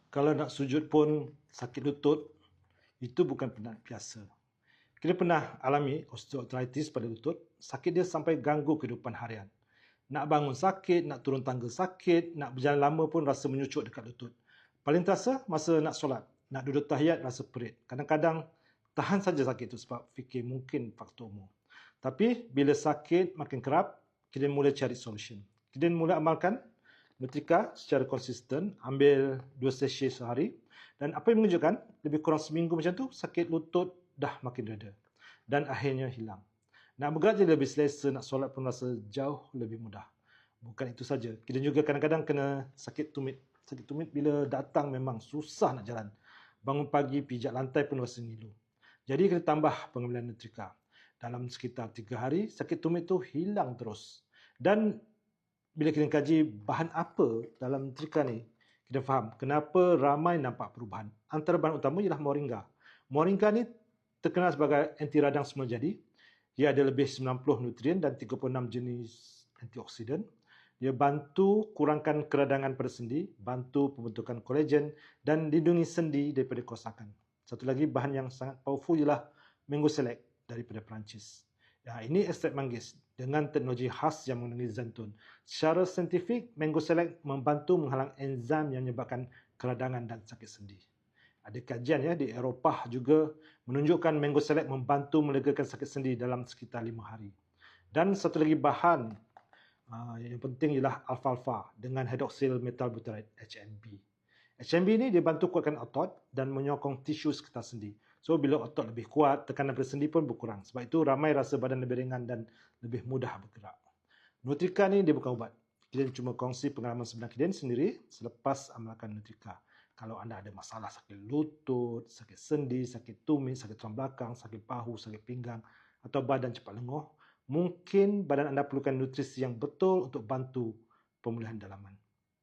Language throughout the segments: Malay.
Kalau nak sujud pun sakit lutut, itu bukan penat biasa. Kita pernah alami osteoarthritis pada lutut, sakit dia sampai ganggu kehidupan harian. Nak bangun sakit, nak turun tangga sakit, nak berjalan lama pun rasa menyucuk dekat lutut. Paling terasa masa nak solat, nak duduk tahiyat rasa perit. Kadang-kadang tahan saja sakit itu sebab fikir mungkin faktor umur. Tapi bila sakit makin kerap, kita mula cari solution. Kita mula amalkan Nutrika secara konsisten, ambil 2 sesi sehari, dan apa yang menunjukkan lebih kurang seminggu macam tu, sakit lutut dah makin reda dan akhirnya hilang. Nak bergerak jadi lebih selesa, nak solat pun rasa jauh lebih mudah. Bukan itu saja, kita juga kadang-kadang kena sakit tumit. Sakit tumit bila datang memang susah nak jalan. Bangun pagi, pijak lantai pun rasa ngilu. Jadi kita tambah pengambilan Nutrika. Dalam sekitar 3 hari, sakit tumit tu hilang terus. Dan bila kita kaji bahan apa dalam Nutrika ni, kita faham kenapa ramai nampak perubahan. Antara bahan utama ialah moringa. Moringa ni terkenal sebagai anti radang semula jadi. Ia ada lebih 90 nutrien dan 36 jenis antioksidan. Dia bantu kurangkan keradangan pada sendi, bantu pembentukan kolagen dan lindungi sendi daripada kerosakan. Satu lagi bahan yang sangat powerful ialah mango select daripada Perancis. Ya, ini ekstrak manggis dengan teknologi khas yang mengandungi zaitun. Secara saintifik, mango select membantu menghalang enzim yang menyebabkan keradangan dan sakit sendi. Ada kajian di Eropah juga menunjukkan mango select membantu melegakan sakit sendi dalam sekitar 5 hari. Dan satu lagi bahan yang penting ialah alfalfa dengan hydroxyl metal butyrate, HMB. HMB ni dia bantu kuatkan otot dan menyokong tisu sekitar sendi. So bila otot lebih kuat, tekanan pada sendi pun berkurang. Sebab itu ramai rasa badan lebih ringan dan lebih mudah bergerak. Nutrika ni dia bukan ubat. Kita cuma kongsi pengalaman sebenar kita sendiri selepas amalkan Nutrika. Kalau anda ada masalah sakit lutut, sakit sendi, sakit tumit, sakit tulang belakang, sakit bahu, sakit pinggang atau badan cepat lenguh, mungkin badan anda perlukan nutrisi yang betul untuk bantu pemulihan dalaman.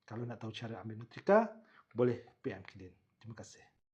Kalau nak tahu cara ambil Nutrika, boleh PM Kidin. Terima kasih.